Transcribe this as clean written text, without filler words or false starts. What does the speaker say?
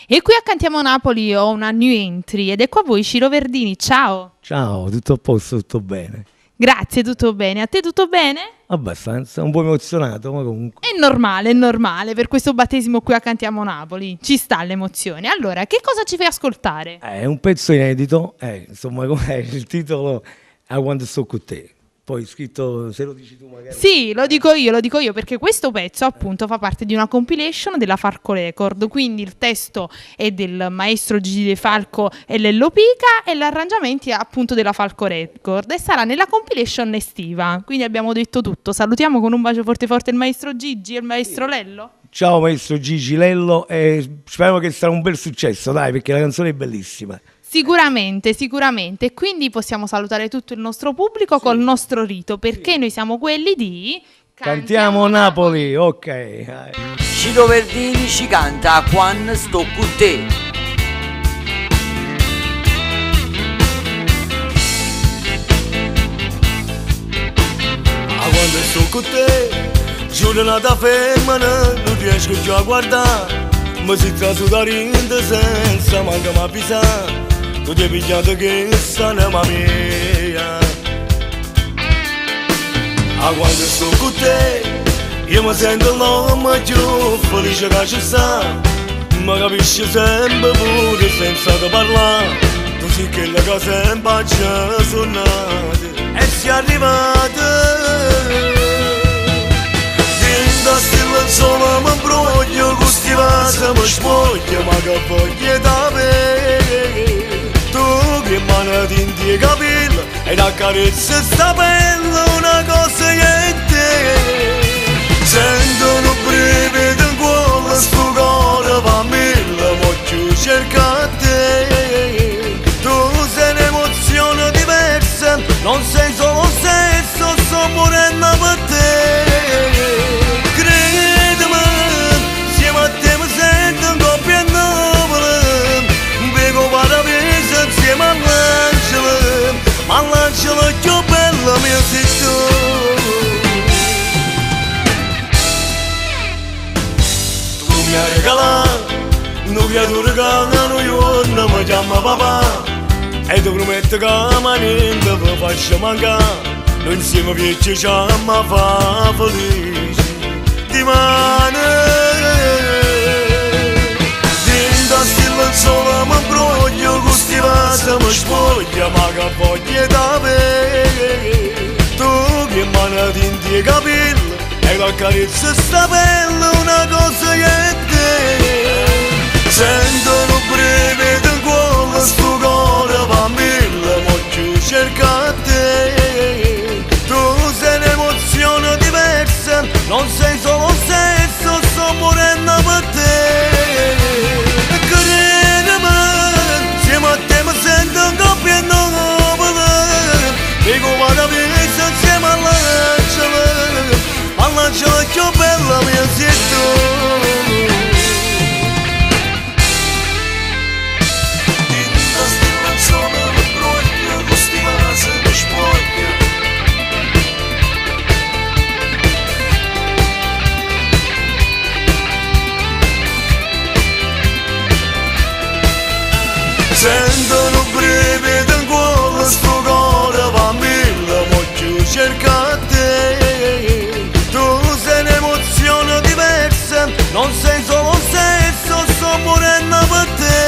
E qui a Cantiamo Napoli ho una new entry ed è qua voi Ciro Verdini, ciao! Ciao, tutto a posto, tutto bene? Grazie, tutto bene. A te tutto bene? Abbastanza, un po' emozionato, ma comunque. È normale per questo battesimo qui a Cantiamo Napoli. Ci sta l'emozione. Allora, che cosa ci fai ascoltare? È un pezzo inedito, insomma, com'è il titolo? I Quando sto con te. Poi scritto, se lo dici tu magari. Sì, lo dico io perché questo pezzo appunto fa parte di una compilation della Falco Record, quindi il testo è del maestro Gigi De Falco e Lello Pica e l'arrangiamento è appunto della Falco Record e sarà nella compilation estiva, quindi abbiamo detto tutto. Salutiamo con un bacio forte forte il maestro Gigi e il maestro Lello. Ciao maestro Gigi Lello e speriamo che sarà un bel successo, dai, perché la canzone è bellissima. Sicuramente, quindi possiamo salutare tutto il nostro pubblico col nostro rito, perché noi siamo quelli di... Cantiamo Napoli, ok. Ciro Verdini ci canta Quando sto con te. Quando sto con te, giornata ferma, non riesco più a guardare, mi si trasu da rinde senza manca ma pisare. Tu ti hai pigliato che sta nella mia. Quando sto con te io mi sento l'uomo più felice che ci sta. Mi capisci sempre pure senza te parlare. Tu sei quella che sempre ci ha suonato e sei arrivata. Dinda stilla il sole mi imbroglio, con sti vasi mi spoglio, ma che voglia da me. Tu che mano ti in capelli e la carezza sta bella, una cosa che te. Sento un breve del cuore, sto cuore va mille, voglio cercare te. Tu sei un'emozione diversa, non sei solo sesso, sto morendo per te. Credimi, insieme a te mi sento un coppia nobile, bevo parabisa insieme all'angelo più bella mia sei tu. Tu mi hai regalato una creatura che un giorno mi chiama papà e ti prometto che mai niente vi faccio mancare. Noi insieme viaggiamo fa felice di mano. Stilla il sole mi imbroglio, con sti vasi mi spoglio, ma che voglia da me. Tu che mano ti in capelli e la carezza sta bella, una cosa che te. Sento un breve del cuore, sto cuore va mille, voglio cercare te. Tu sei un'emozione diversa, non sei solo sesso, sto morendo per te. Insieme a te mi sento un coppia nobile, dico vado via insieme all'angelo più bella mia sei tu. Dinda stilla il sole mi imbroglio, con sti vasi mi spoglio. Sento un breve del cuore, sto cuore va mille, voglio cercare te. Tu sei un'emozione diversa, non sei solo sesso, sto morendo per te.